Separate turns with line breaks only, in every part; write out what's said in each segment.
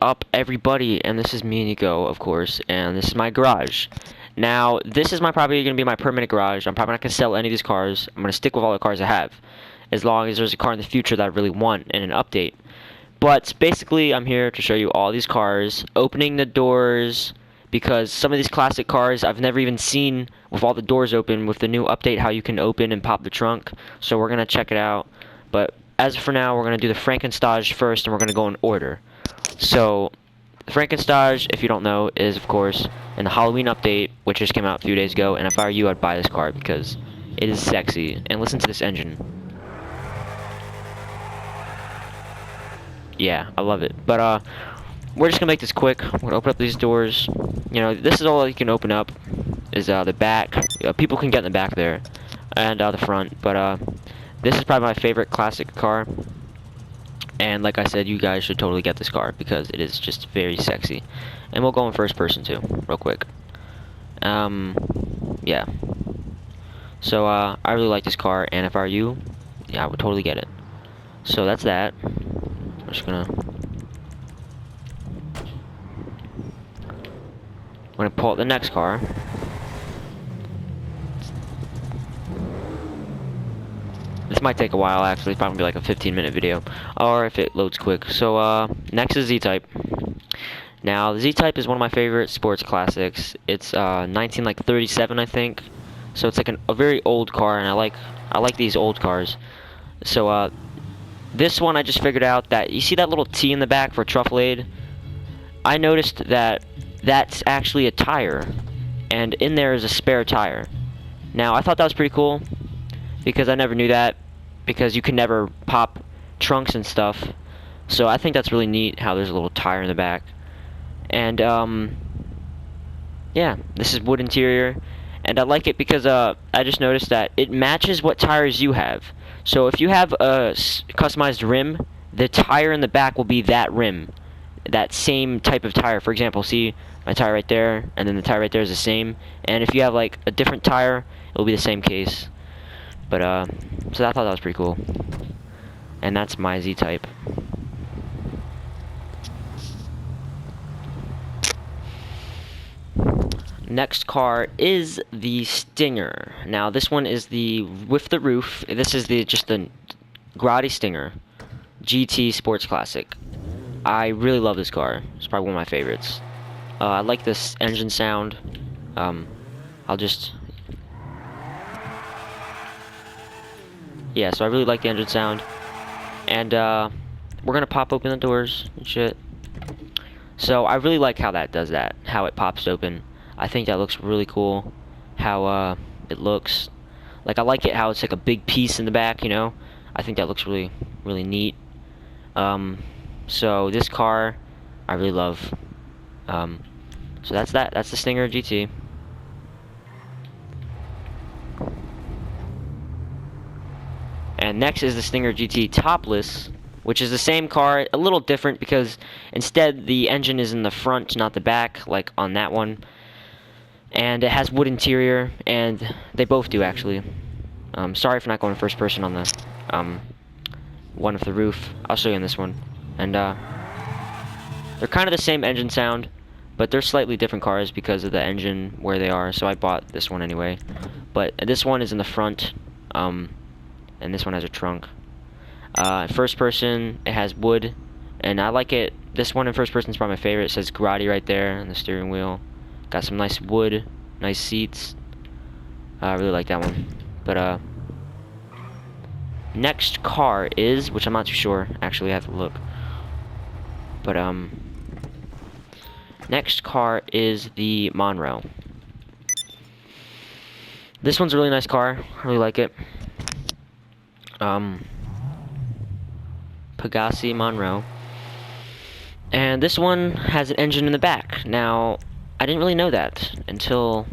up, everybody? And this is me, Nico, of course, and this is my garage. Now, this is probably going to be my permanent garage. I'm probably not going to sell any of these cars. I'm going to stick with all the cars I have, as long as there's a car in the future that I really want in an update. But basically, I'm here to show you all these cars, opening the doors, because some of these classic cars I've never even seen with all the doors open, with the new update how you can open and pop the trunk. So we're going to check it out. But as for now, we're going to do the Frankenstein first, and we're going to go in order. So, Frankenstein, if you don't know, is of course in the Halloween update, which just came out a few days ago. And if I were you, I'd buy this car because it is sexy. And listen to this engine. Yeah, I love it. But we're just gonna make this quick. We're gonna open up these doors. You know, this is all you can open up. Is the back. People can get in the back there, and the front. But this is probably my favorite classic car. And like I said, you guys should totally get this car because it is just very sexy. And we'll go in first person too, real quick. Yeah. So I really like this car, and if I were you, yeah, I would totally get it. So that's that. I'm just gonna pull out the next car. This might take a while, actually. It's probably be like a 15-minute video, or if it loads quick. So next is Z-Type. Now the Z-Type is one of my favorite sports classics. It's 1937, I think. So it's like a very old car, and I like these old cars. So this one I just figured out that you see that little T in the back for Truffleade. I noticed that that's actually a tire, and in there is a spare tire. Now I thought that was pretty cool because I never knew that, because you can never pop trunks and stuff. So I think that's really neat how there's a little tire in the back. And yeah, this is wood interior, and I like it because I just noticed that it matches what tires you have. So if you have a customized rim, the tire in the back will be that rim, that same type of tire. For example, see my tire right there, and then the tire right there is the same. And if you have like a different tire, it'll be the same case. But so I thought that was pretty cool. And that's my Z-Type. Next car is the Stinger. Now this one is the with the roof. This is just the Grotti Stinger GT Sports Classic. I really love this car. It's probably one of my favorites. I like this engine sound. I'll just... Yeah, so I really like the engine sound. And we're gonna pop open the doors and shit. So I really like how that does that. How it pops open. I think that looks really cool. How it looks. Like, I like it how it's like a big piece in the back, you know? I think that looks really, really neat. So this car, I really love. So that's that. That's the Stinger GT. And next is the Stinger GT topless, which is the same car, a little different because instead the engine is in the front, not the back, like on that one. And it has wood interior, and they both do actually. Sorry for not going first person on the one with the roof. I'll show you on this one. And they're kind of the same engine sound, but they're slightly different cars because of the engine where they are. So I bought this one anyway. But this one is in the front, and this one has a trunk. First person, it has wood, and I like it. This one in first person is probably my favorite. It says Grotti right there on the steering wheel. Got some nice wood, nice seats. I really like that one. But next car is, which I'm not too sure. Actually, I have to look. But next car is the Monroe. This one's a really nice car. I really like it. Pegassi Monroe. And this one has an engine in the back. Now, I didn't really know that until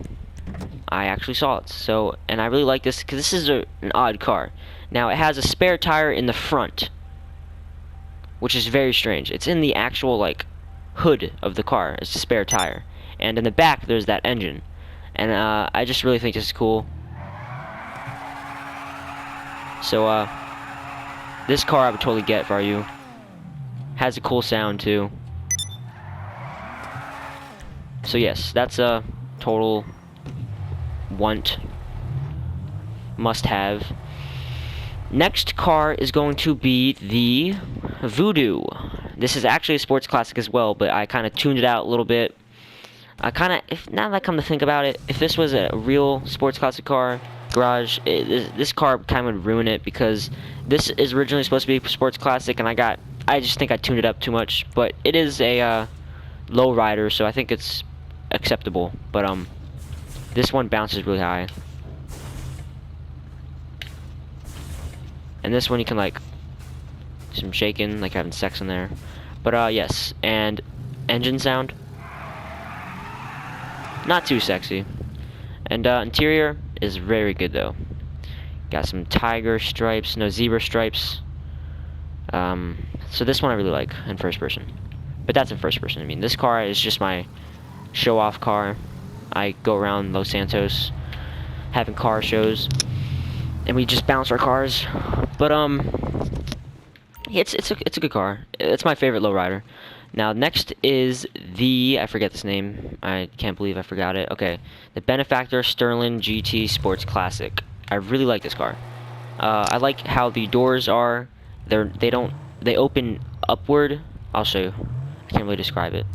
I actually saw it. So, and I really like this because this is an odd car. Now, it has a spare tire in the front, which is very strange. It's in the actual, like, hood of the car. It's a spare tire. And in the back, there's that engine. And I just really think this is cool. So, this car I would totally get for you. Has a cool sound, too. So yes, that's a total must-have. Next car is going to be the Voodoo. This is actually a sports classic as well, but I kind of tuned it out a little bit. Now that I come to think about it, if this was a real sports classic car, garage, this car kind of would ruin it, because this is originally supposed to be a sports classic, and I just think I tuned it up too much. But it is a low rider, so I think it's acceptable. But this one bounces really high. And this one you can like do some shaking, like having sex in there. But yes, and engine sound, not too sexy. And interior is very good though. Got some tiger stripes, no zebra stripes. So this one I really like in first person. But that's in first person. I mean, this car is just my show-off car. I go around Los Santos having car shows, and we just bounce our cars. But it's a good car. It's my favorite lowrider. Now next is I forget this name. I can't believe I forgot it. Okay, the Benefactor Sterling GT Sports Classic. I really like this car. I like how the doors are. They open upward. I'll show you. I can't really describe it.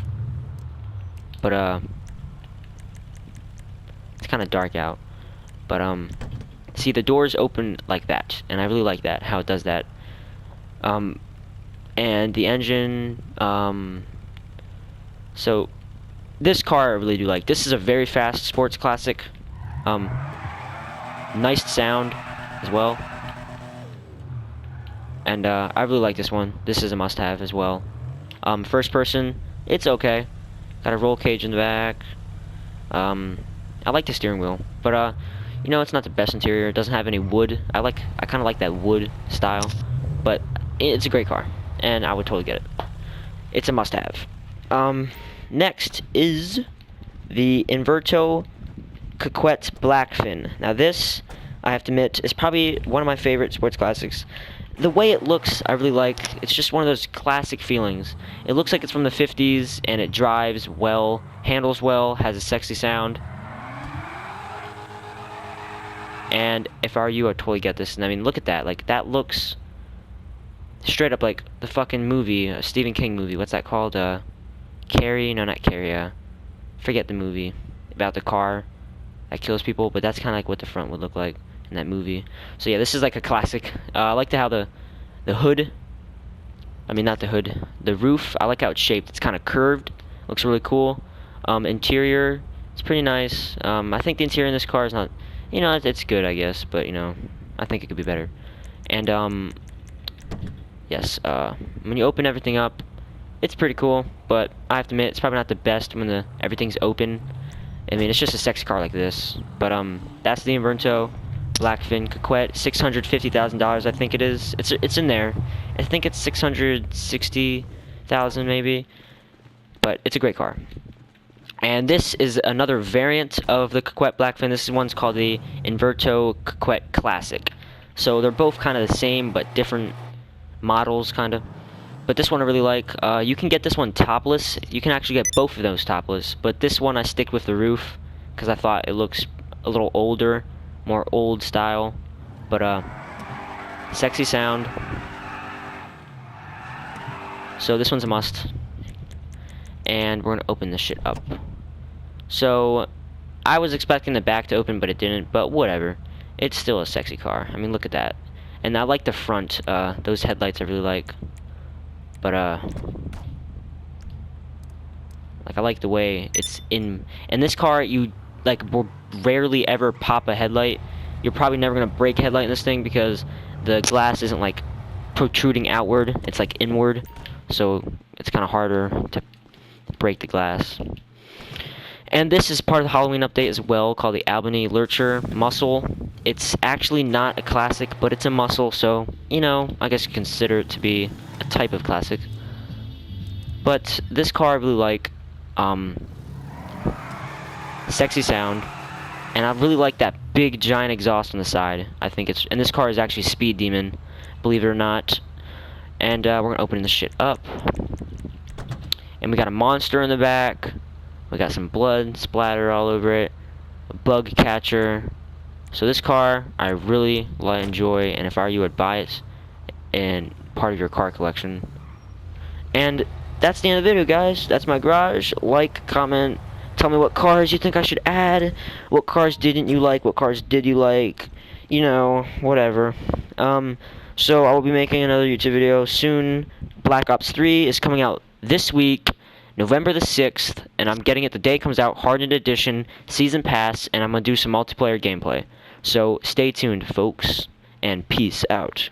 But it's kind of dark out. But see, the doors open like that, and I really like that, how it does that. And the engine, so this car I really do like. This is a very fast sports classic. Nice sound as well. And I really like this one. This is a must-have as well. First person, it's okay. Got a roll cage in the back. I like the steering wheel, but you know, it's not the best interior. It doesn't have any wood. I kind of like that wood style, but it's a great car, and I would totally get it. It's a must-have. Next is the Inverto Coquette Blackfin. Now this, I have to admit, is probably one of my favorite sports classics. The way it looks, I really like. It's just one of those classic feelings. It looks like it's from the 50s, and it drives well, handles well, has a sexy sound. And if I were you, I'd totally get this. And I mean, look at that. Like, that looks straight up like the fucking movie, Stephen King movie. What's that called? Carrie? No, not Carrie. Forget the movie about the car that kills people. But that's kind of like what the front would look like in that movie. So yeah, this is like a classic. I like how the hood. I mean, not the hood. The roof. I like how it's shaped. It's kind of curved. Looks really cool. Interior. It's pretty nice. I think the interior in this car is not. You know, it's good, I guess, but, you know, I think it could be better. And, yes, when you open everything up, it's pretty cool, but I have to admit, it's probably not the best when everything's open. I mean, it's just a sexy car like this. But, that's the Inverto Blackfin Coquette, $650,000, I think it is. It's in there. I think it's $660,000, maybe. But it's a great car. And this is another variant of the Coquette Blackfin. This one's called the Inverto Coquette Classic. So they're both kind of the same, but different models, kind of. But this one I really like. You can get this one topless. You can actually get both of those topless. But this one I stick with the roof, because I thought it looks a little older, more old style. But, sexy sound. So this one's a must. And we're going to open this shit up. So, I was expecting the back to open, but it didn't. But whatever. It's still a sexy car. I mean, look at that. And I like the front. Those headlights I really like. But, like, I like the way it's in. In this car, you, like, rarely ever pop a headlight. You're probably never going to break a headlight in this thing, because the glass isn't, like, protruding outward. It's, like, inward. So, it's kind of harder to break the glass. And this is part of the Halloween update as well, called the Albany Lurcher Muscle. It's actually not a classic, but it's a muscle, so, you know, I guess you consider it to be a type of classic. But this car I really like. Sexy sound. And I really like that big giant exhaust on the side. I think it's, and this car is actually Speed Demon, believe it or not. And we're gonna open this shit up. And we got a monster in the back. We got some blood splatter all over it. A bug catcher. So this car, I really enjoy, and if I were you, I'd buy it and part of your car collection. And that's the end of the video, guys. That's my garage. Like, comment, tell me what cars you think I should add. What cars didn't you like? What cars did you like? You know, whatever. So I will be making another YouTube video soon. Black Ops 3 is coming out this week, November the 6th, and I'm getting it the day it comes out, Hardened Edition, Season Pass, and I'm going to do some multiplayer gameplay. So stay tuned, folks, and peace out.